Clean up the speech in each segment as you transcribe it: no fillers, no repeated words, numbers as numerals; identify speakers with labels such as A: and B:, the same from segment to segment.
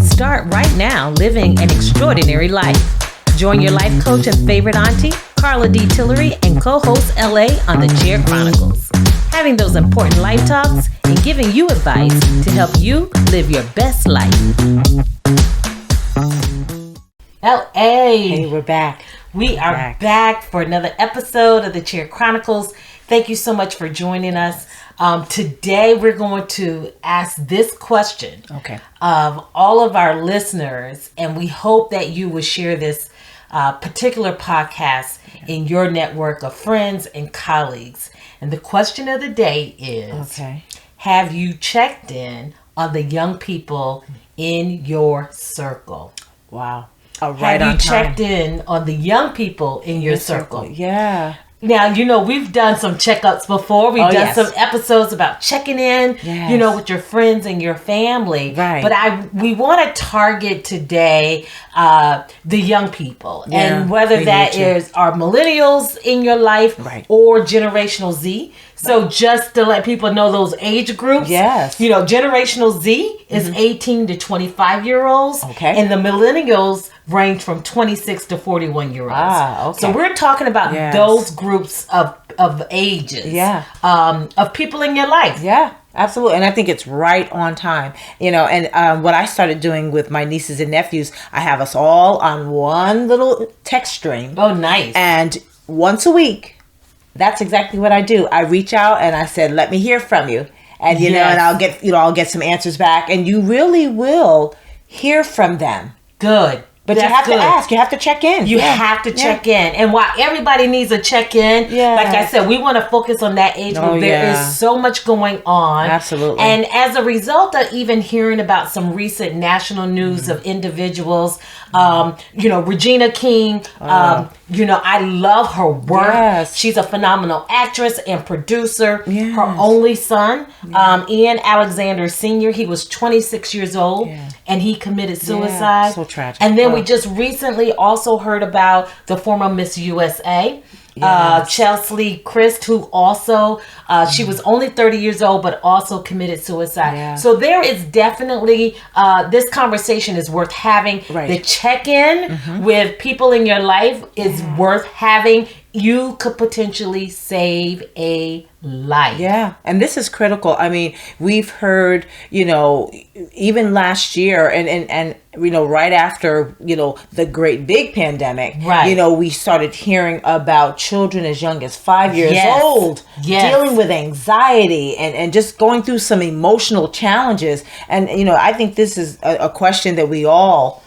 A: Start right now living an extraordinary life. Join your life coach and favorite auntie, Carla D. Tillery, and co-host LA on the Chair Chronicles. Having those important life talks and giving you advice to help you live your best life. LA.
B: Hey, we're back.
A: We are back for another episode of the Chair Chronicles. Thank you so much for joining us. Today we're going to ask this question of all of our listeners, and we hope that you will share this particular podcast in your network of friends and colleagues. And the question of the day is, have you checked in on the young people in your circle?
B: Wow.
A: Have you checked in on the young people in your circle?
B: Yeah.
A: Now, we've done some checkups before. We've done some episodes about checking in, with your friends and your family.
B: Right.
A: But we want to target today the young people. Yeah, and whether that is our millennials in your life or generational Z. So just to let people know those age groups.
B: Yes.
A: Generational Z is 18 to 25-year-olds.
B: Okay.
A: And the millennials range from 26 to 41-year-olds. So we're talking about those groups of ages.
B: Yeah.
A: Of people in your life.
B: Yeah. Absolutely. And I think it's right on time. And what I started doing with my nieces and nephews, I have us all on one little text string.
A: Oh, nice.
B: And once a week, that's exactly what I do. I reach out and I said, let me hear from you. And, and I'll get some answers back. And you really will hear from them.
A: Good.
B: But you have to ask. You have to check in.
A: You have to check in. And while everybody needs a check-in, like I said, we want to focus on that age group. There is so much going on.
B: Absolutely.
A: And as a result of even hearing about some recent national news of individuals, Regina King, I love her work.
B: Yes.
A: She's a phenomenal actress and producer.
B: Yes.
A: Her only son, Ian Alexander Sr., he was 26 years old and he committed suicide.
B: So tragic.
A: And then we just recently also heard about the former Miss USA, Chelsea Christ, who also, she was only 30 years old, but also committed suicide. Yeah. So there is definitely, this conversation is worth having.
B: Right.
A: The check-in with people in your life is worth having. You could potentially save a life.
B: Yeah. And this is critical. I mean, we've heard, even last year and right after, the great big pandemic, we started hearing about children as young as 5 years old dealing with anxiety and just going through some emotional challenges. And, I think this is a question that we all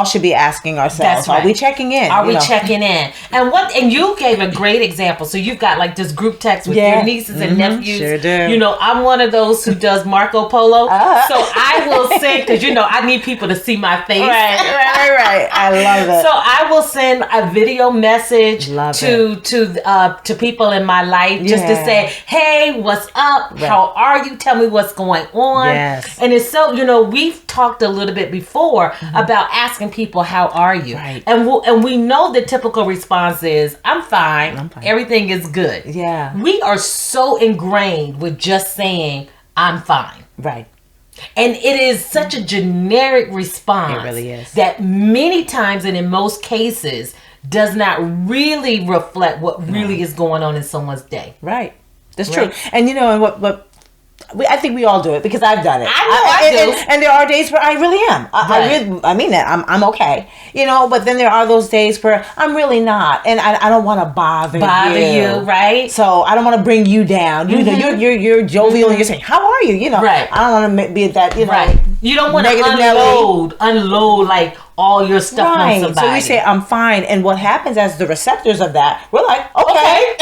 B: should be asking ourselves. Are we checking in?
A: Are we checking in? And you gave a great example. So you've got like this group text with your nieces and nephews.
B: Sure do.
A: I'm one of those who does Marco Polo. So I will send, because I need people to see my face.
B: Right. I love it.
A: So I will send a video message to people in my life just to say, hey, what's up? Right. How are you? Tell me what's going on.
B: Yes.
A: And it's so, we've talked a little bit before about asking people, how are you?
B: Right.
A: And we know the typical response is, I'm fine. Everything is good.
B: Yeah.
A: We are so ingrained with just saying, I'm fine.
B: Right.
A: And it is such a generic response.
B: It really is.
A: That many times and in most cases does not really reflect what really is going on in someone's day.
B: Right. That's true. And and what I think we all do it because I've done it.
A: I do.
B: And there are days where I really am. I mean that. I'm okay. But then there are those days where I'm really not, and I don't want to bother
A: you, right?
B: So I don't want to bring you down. You're jovial and you're saying, "How are you?"
A: Right.
B: I don't want to be that.
A: Right. You don't want to unload like all your stuff on somebody.
B: So we say, I'm fine. And what happens as the receptors of that, we're like, okay.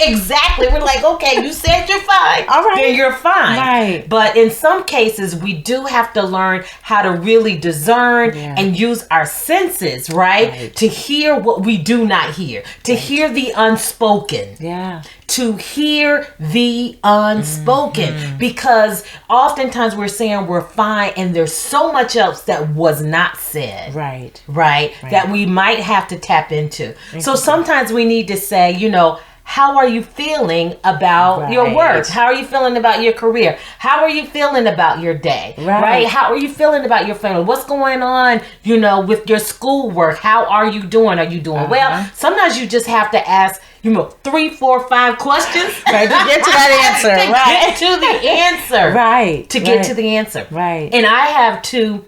A: Exactly. We're like, okay, you said you're fine.
B: All right.
A: Then you're fine.
B: Right.
A: But in some cases, we do have to learn how to really discern and use our senses, right? To hear what we do not hear. To hear the unspoken.
B: Yeah.
A: To hear the unspoken. Because oftentimes we're saying we're fine and there's so much else that was not said. Right. That we might have to tap into. So sometimes we need to say, how are you feeling about your work? How are you feeling about your career? How are you feeling about your day? Right? How are you feeling about your family? What's going on, with your schoolwork? How are you doing? Are you doing well? Sometimes you just have to ask, 3, 4, 5 questions.
B: Right, to get to that answer.
A: Get to the answer.
B: Right.
A: To get to the answer.
B: Right.
A: And I have 2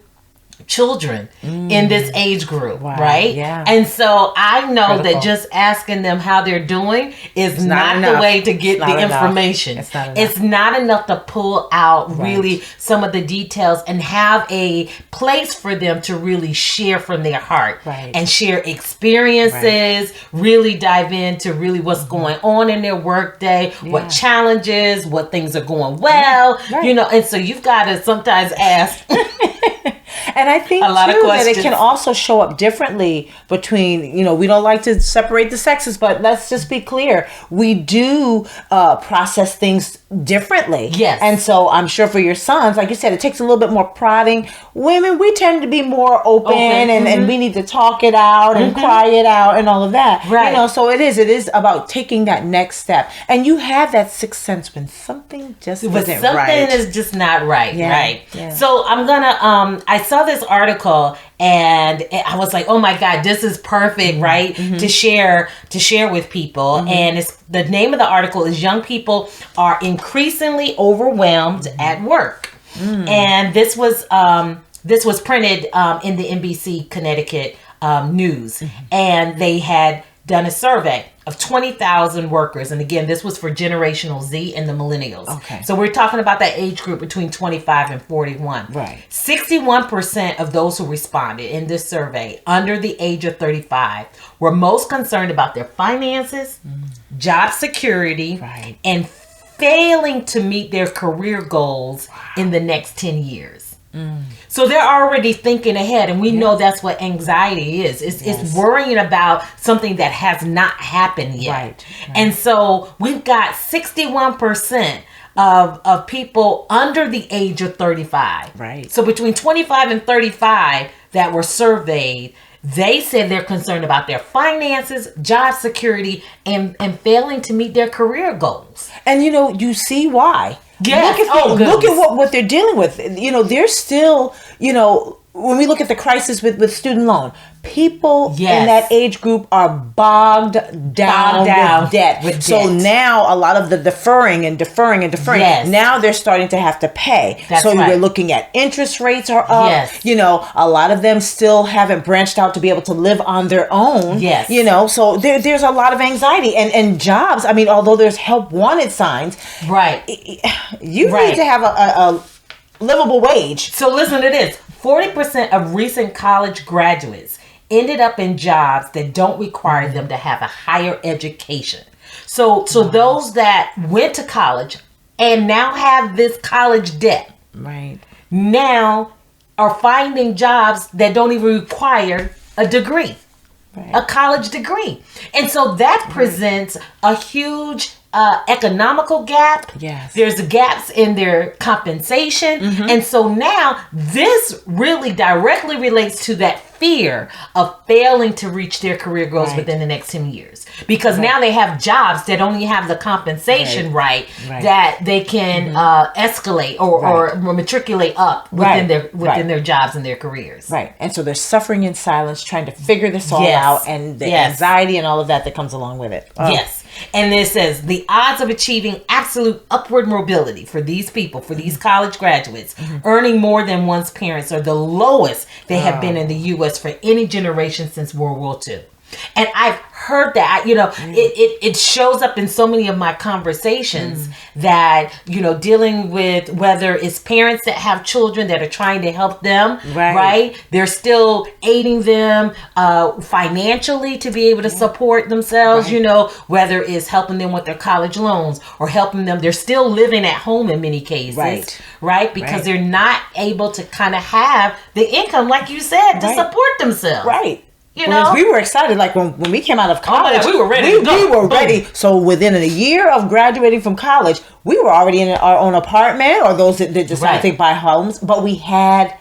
A: children in this age group, right?
B: Yeah.
A: And so I know that just asking them how they're doing is not the way to get the information. It's not enough to pull out really some of the details and have a place for them to really share from their heart and share experiences, really dive into really what's going on in their work day, what challenges, what things are going well, and so you've got to sometimes ask
B: and I think, too, that it can also show up differently between, we don't like to separate the sexes, but let's just be clear. We do process things differently.
A: Yes.
B: And so I'm sure for your sons, like you said, it takes a little bit more prodding. Women, we tend to be more open. And we need to talk it out and cry it out and all of that.
A: Right.
B: So it is about taking that next step. And you have that sixth sense when something just isn't right.
A: Something is just not right, right? Yeah. So I'm going to, I saw this article and I was like, oh my God, this is perfect, right? To share with people. And the name of the article is Young People Are Increasingly Overwhelmed at Work. And this was printed in the NBC Connecticut news. And they had done a survey of 20,000 workers. And again, this was for Generational Z and the millennials.
B: Okay.
A: So we're talking about that age group between 25 and 41.
B: Right.
A: 61% of those who responded in this survey under the age of 35 were most concerned about their finances, job security, and failing to meet their career goals in the next 10 years. So they're already thinking ahead, and we know that's what anxiety is. It's worrying about something that has not happened yet. Right. And so we've got 61% of people under the age of 35.
B: Right.
A: So between 25 and 35 that were surveyed, they said they're concerned about their finances, job security, and failing to meet their career goals.
B: And you see why.
A: Yes.
B: Look at what they're dealing with. They're still, when we look at the crisis with student loan, people in that age group are bogged down with debt. So now a lot of the deferring.
A: Yes.
B: Now they're starting to have to pay.
A: That's
B: so
A: right.
B: we're looking at interest rates are up.
A: Yes.
B: A lot of them still haven't branched out to be able to live on their own.
A: Yes.
B: So there's a lot of anxiety and jobs. I mean, although there's help wanted signs,
A: right?
B: You need to have a livable wage.
A: So listen to this. 40% of recent college graduates ended up in jobs that don't require them to have a higher education. So those that went to college and now have this college debt, now are finding jobs that don't even require a degree, a college degree. And so that presents a huge economical gap.
B: Yes.
A: There's gaps in their compensation. And so now this really directly relates to that fear of failing to reach their career goals within the next 10 years. Because now they have jobs that only have the compensation that they can escalate or matriculate up within their jobs and their careers.
B: Right. And so they're suffering in silence, trying to figure this all out, and the anxiety and all of that comes along with it. Oh.
A: Yes. And it says the odds of achieving absolute upward mobility for these people, for these college graduates, earning more than one's parents are the lowest they have been in the U.S. for any generation since World War II. And I've heard that, it shows up in so many of my conversations that, dealing with whether it's parents that have children that are trying to help them, right? They're still aiding them financially to be able to support themselves, whether it's helping them with their college loans or helping them. They're still living at home in many cases, right? Because they're not able to kind of have the income, like you said, to support themselves.
B: Right. We were excited, like when we came out of college,
A: we were ready.
B: We were ready. So within a year of graduating from college, we were already in our own apartment, or those that decided to buy homes. But we had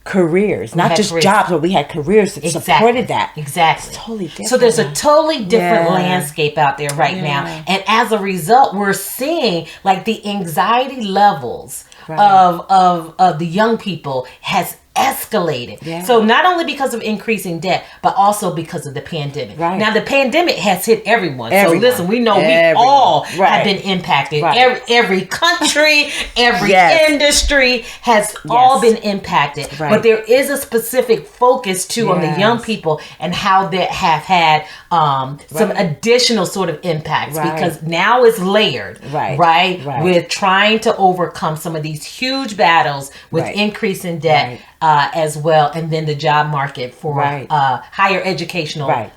B: careers, not just jobs, but we had careers that supported that.
A: Exactly.
B: It's totally different.
A: So there's a totally different landscape out there right now. And as a result, we're seeing like the anxiety levels of the young people has escalated. Yeah. So not only because of increasing debt, but also because of the pandemic. Right. Now the pandemic has hit everyone. So listen, we know we all have been impacted. Right. Every country, every industry has all been impacted. Right. But there is a specific focus too on the young people and how they have had some additional sort of impacts because now it's layered. Right. With trying to overcome some of these huge battles with increase in debt. As well, and then the job market for higher educational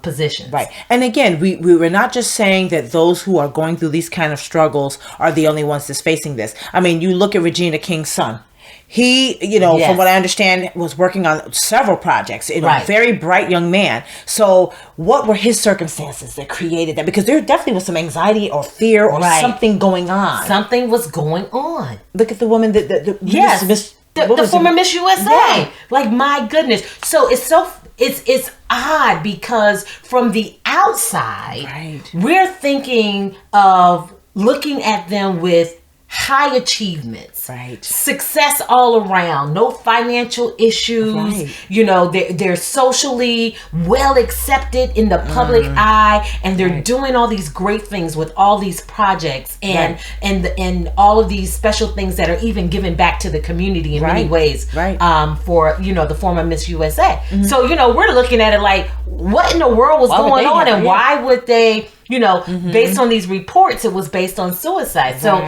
A: positions. Right.
B: And again, we were not just saying that those who are going through these kind of struggles are the only ones that's facing this. I mean, you look at Regina King's son. He, from what I understand, was working on several projects. Very bright young man. So what were his circumstances that created that? Because there definitely was some anxiety or fear or something going on.
A: Something was going on.
B: Look at the woman that
A: the former Miss USA. Yeah. Like, my goodness. So it's odd because from the outside, we're thinking of looking at them with high achievements, success all around, no financial issues, they're socially well accepted in the public eye, and they're doing all these great things with all these projects and all of these special things that are even given back to the community in many ways for the former Miss USA. So we're looking at it like, what in the world was going on, and why would they based on these reports, it was based on suicide. So,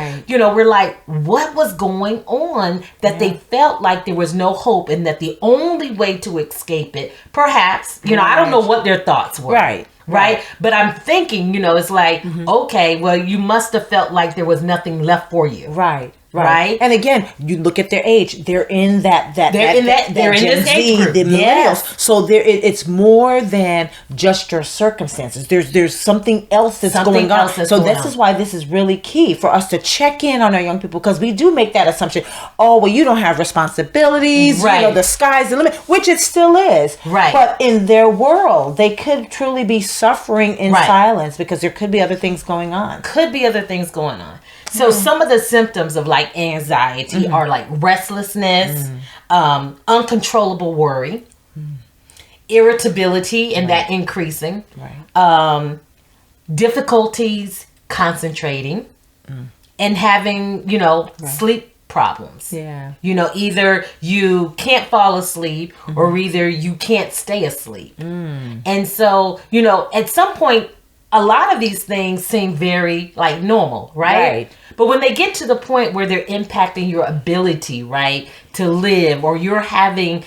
A: we're like, what was going on that they felt like there was no hope, and that the only way to escape it, perhaps, I don't know what their thoughts were. Right. But I'm thinking, it's like, okay, well, you must have felt like there was nothing left for you. Right.
B: And again, you look at their age. They're in that
A: they're in
B: Gen
A: this age group.
B: The millennials. So it's more than just your circumstances. There's something else that's going on. So this is why this is really key for us to check in on our young people, because we do make that assumption. Oh, well, you don't have responsibilities. The sky's the limit, which it still is. But in their world, they could truly be suffering in silence because there could be other things going on.
A: So some of the symptoms of like anxiety are like restlessness, uncontrollable worry, irritability, and that increasing, difficulties concentrating, and having, sleep problems. Either you can't fall asleep or either you can't stay asleep. And so, at some point, a lot of these things seem very like normal, right? But when they get to the point where they're impacting your ability, to live, or you're having,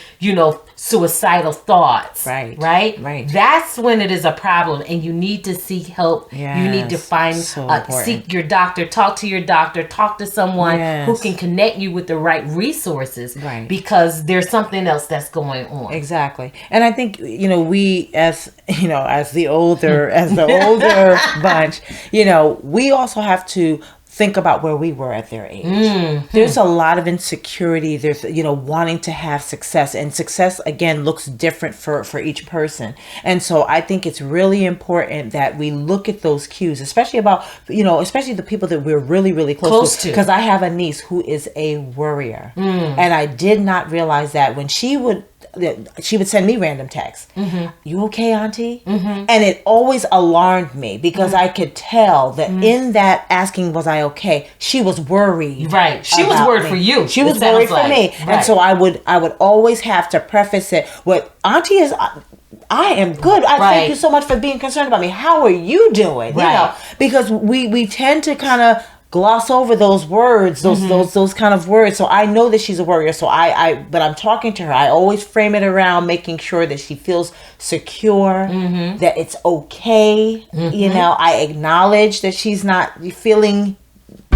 A: suicidal thoughts, right? That's when it is a problem, and you need to seek help. You need to find, seek your doctor, talk to your doctor, talk to someone who can connect you with the right resources, because there's something else that's going on.
B: Exactly. And I think, we as the older bunch, we also have to think about where we were at their age. There's a lot of insecurity. There's, wanting to have success, and success again looks different for each person. And so I think it's really important that we look at those cues, especially about, especially the people that we're really, really close to. Because I have a niece who is a worrier, and I did not realize that when she would send me random texts. You okay, Auntie? And it always alarmed me because I could tell that in that asking, was I okay, she was worried.
A: She was worried for you.
B: She was worried for me. And so I would always have to preface it with, Auntie is, I am good. I thank you so much for being concerned about me. How are you doing? Because we tend to kind of gloss over those words, those kind of words. So I know that she's a worrier. So but I'm talking to her, I always frame it around making sure that she feels secure, that it's okay. I acknowledge that she's not feeling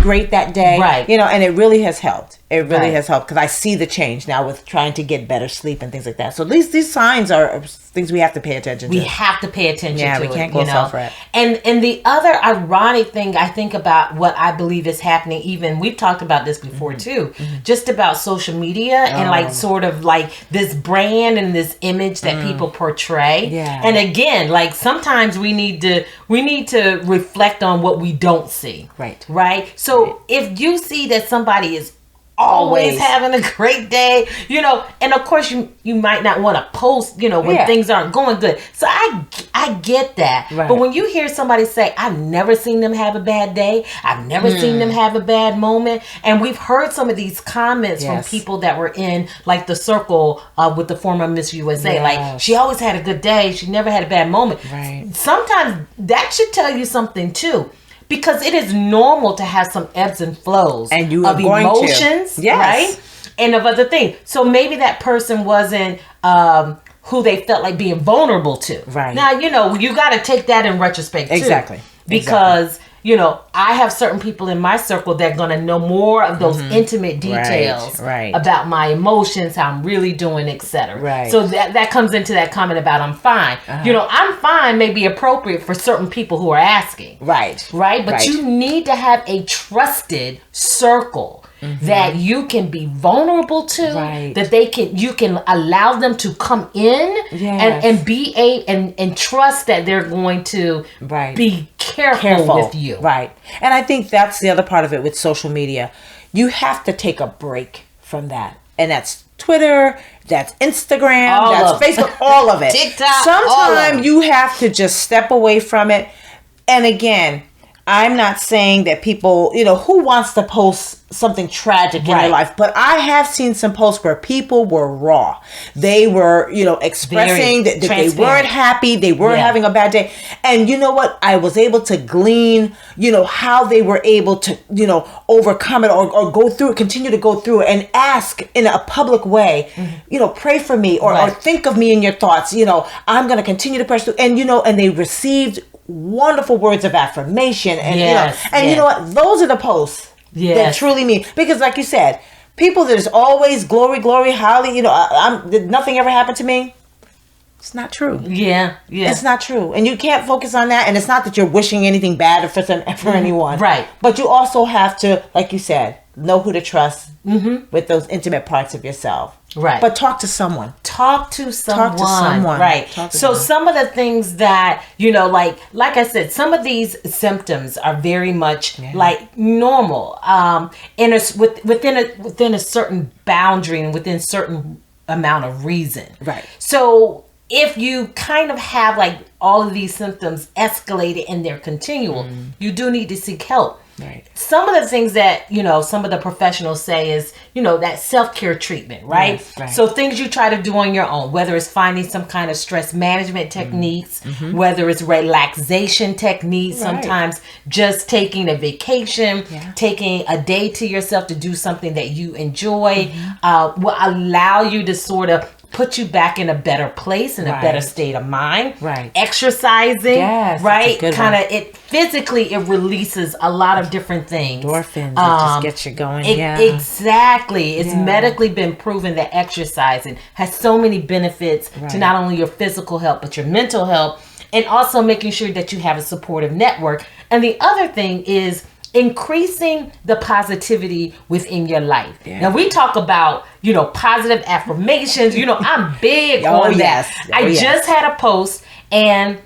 B: great that day.
A: Right.
B: You know, and it really has helped. It really has helped because I see the change now with trying to get better sleep and things like that. So these signs are things we have to pay attention to.
A: We have to pay attention to it.
B: Yeah, we can't go self-rep.
A: And the other ironic thing I think about what I believe is happening, even we've talked about this before too, just about social media and like sort of like this brand and this image that people portray.
B: Yeah.
A: And again, like sometimes we need to reflect on what we don't see.
B: Right.
A: Right. So if you see that somebody is always having a great day, you know, and of course you might not want to post, you know, when things aren't going good. So I get that.
B: Right.
A: But when you hear somebody say, I've never seen them have a bad day, I've never seen them have a bad moment, and we've heard some of these comments from people that were in like the circle with the former Miss USA, like she always had a good day, she never had a bad moment.
B: Right.
A: Sometimes that should tell you something too. Because it is normal to have some ebbs and flows
B: and you
A: of emotions, right? And of other things. So maybe that person wasn't who they felt like being vulnerable to.
B: Right.
A: Now, you know, you got to take that in retrospect too.
B: Exactly.
A: Because, you know, I have certain people in my circle that are going to know more of those intimate details about my emotions, how I'm really doing, etc.
B: Right.
A: So that comes into that comment about I'm fine. You know, I'm fine may be appropriate for certain people who are asking.
B: Right.
A: Right? But you need to have a trusted circle that you can be vulnerable to, that you can allow them to come in and be and trust that they're going to be careful with you.
B: Right. And I think that's the other part of it with social media. You have to take a break from that. And that's Twitter, that's Instagram, that's Facebook, all of it.
A: TikTok.
B: Sometimes you have to just step away from it. And again, I'm not saying that people, you know, who wants to post something tragic in their life? But I have seen some posts where people were raw. They were, you know, expressing that they weren't happy. They weren't having a bad day. And you know what? I was able to glean, you know, how they were able to, you know, overcome it or go through it, continue to go through it and ask in a public way, you know, pray for me or think of me in your thoughts. You know, I'm going to continue to press through. And, you know, and they received wonderful words of affirmation and you know what, those are the posts that truly mean, because like you said, people that is always glory holly, you know, did nothing ever happen to me. It's not true. It's not true, and you can't focus on that. And it's not that you're wishing anything bad for anyone, right? But you also have to, like you said, know who to trust with those intimate parts of yourself. Right. But talk to someone.
A: Talk to someone. Right. Some of the things that, you know, like I said, some of these symptoms are very much like normal. Within a certain boundary and within certain amount of reason. Right. So if you kind of have like all of these symptoms escalated and they're continual, you do need to seek help. Right. Some of the things that, you know, some of the professionals say is, you know, that self-care treatment, right? Yes, right. So things you try to do on your own, whether it's finding some kind of stress management techniques, whether it's relaxation techniques, sometimes just taking a vacation, taking a day to yourself to do something that you enjoy, will allow you to sort of put you back in a better place, in a better state of mind. Right. Exercising, right? Kind of it physically, it releases a lot of different things.
B: Endorphins, just get you going.
A: Exactly. It's medically been proven that exercising has so many benefits to not only your physical health, but your mental health, and also making sure that you have a supportive network. And the other thing is increasing the positivity within your life. Now we talk about, you know, positive affirmations. You know, I'm big on that. I just had a post and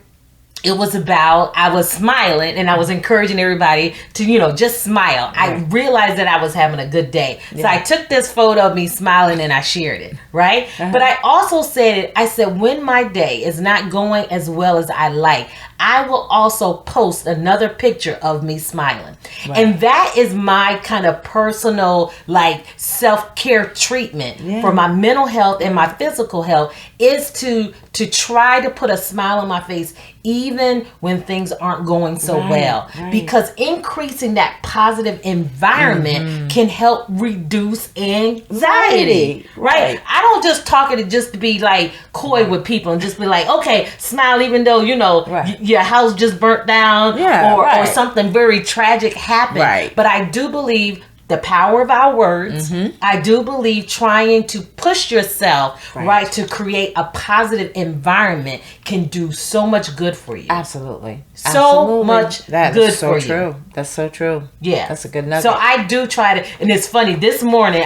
A: it was about, I was smiling and I was encouraging everybody to, you know, just smile. I realized that I was having a good day. So I took this photo of me smiling and I shared it, right? But I also said when my day is not going as well as I like, I will also post another picture of me smiling. And that is my kind of personal, like, self-care treatment for my mental health and my physical health, is to try to put a smile on my face even when things aren't going so well. Right. Because increasing that positive environment can help reduce anxiety. Right? I don't just talk it just to be like coy with people and just be like, okay, smile even though, your house just burnt down or something very tragic happened. Right. But I do believe the power of our words. I do believe trying to push yourself, right, to create a positive environment can do so much good for you.
B: Absolutely.
A: So much
B: that
A: good
B: is so
A: for
B: true.
A: you.
B: That's so true.
A: Yeah.
B: That's a good nugget.
A: So I do try to, and it's funny, this morning,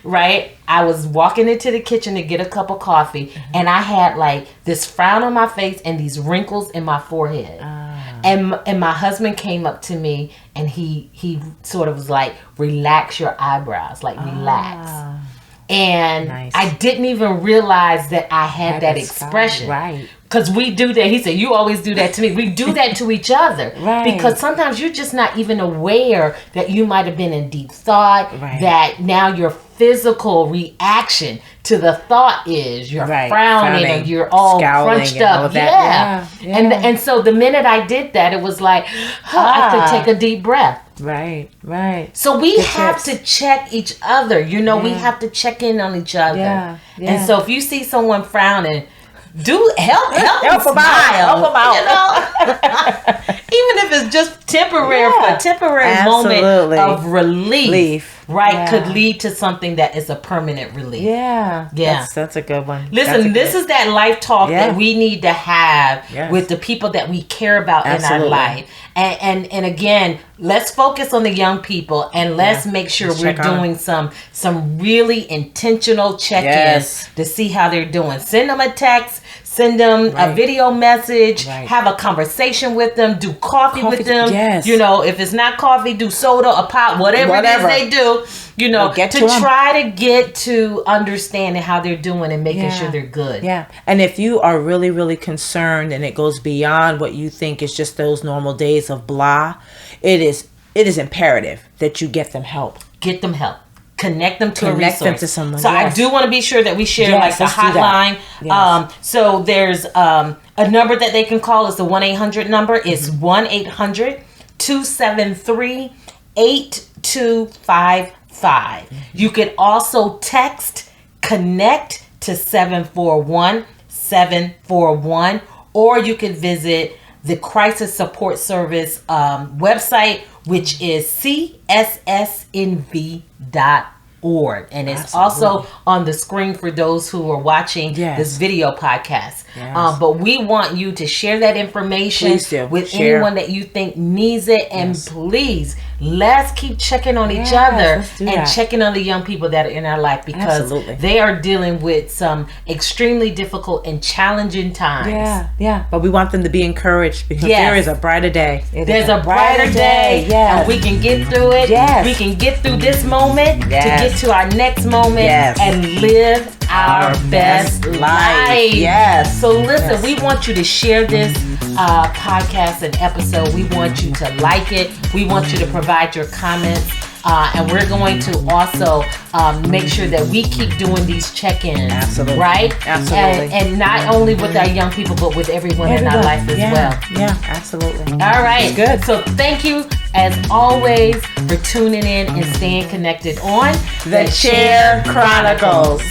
A: right? I was walking into the kitchen to get a cup of coffee, and I had like this frown on my face and these wrinkles in my forehead. And my husband came up to me and he sort of was like, relax your eyebrows, like relax. And nice. I didn't even realize that I had that expression. Right. Because we do that. He said, you always do that to me. We do that to each other. Right. Because sometimes you're just not even aware that you might have been in deep thought, that now your physical reaction to the thought is you're frowning and you're all crunched up. Yeah. And so the minute I did that, it was like, I have to take a deep breath.
B: Right.
A: So we have to check each other. We have to check in on each other. Yeah. And so if you see someone frowning, do help them smile. Help them out. Even if it's just temporary, a temporary moment of relief. Right, could lead to something that is a permanent relief. Yeah.
B: That's a good one.
A: Listen, this is that life talk that we need to have with the people that we care about in our life. And again, let's focus on the young people and let's make sure we're doing some really intentional check-ins to see how they're doing. Send them a text. Send them a video message. Have a conversation with them. Do coffee with them. Yes. If it's not coffee, do soda, a pop, whatever it is they do. To try to get to understanding how they're doing and making sure they're good.
B: Yeah. And if you are really, really concerned and it goes beyond what you think is just those normal days of blah, it is imperative that you get them help.
A: Get them help. Connect them to a resource.
B: Them to someone.
A: So I do want to be sure that we share the hotline. So there's a number that they can call. Is the 1-800 number. It's 1-800-273-8255. You can also text connect to 741-741, or you can visit the Crisis Support Service website, which is cssnv.org. And it's also on the screen for those who are watching this video podcast. But we want you to share that information with anyone that you think needs it. And please, let's keep checking on each other and checking on the young people that are in our life, because they are dealing with some extremely difficult and challenging times.
B: But we want them to be encouraged, because there is a brighter day.
A: There's a brighter day. And we can get through it. We can get through this moment to get to our next moment and live our best life. So listen, we want you to share this podcast and episode. We want you to like it. We want you to provide your comments. And we're going to also make sure that we keep doing these check-ins.
B: Absolutely.
A: Right?
B: Absolutely.
A: And not only with our young people, but with everyone in our life as well.
B: Yeah, absolutely.
A: All right. Good. So thank you, as always, for tuning in and staying connected on
B: The Chair Chronicles.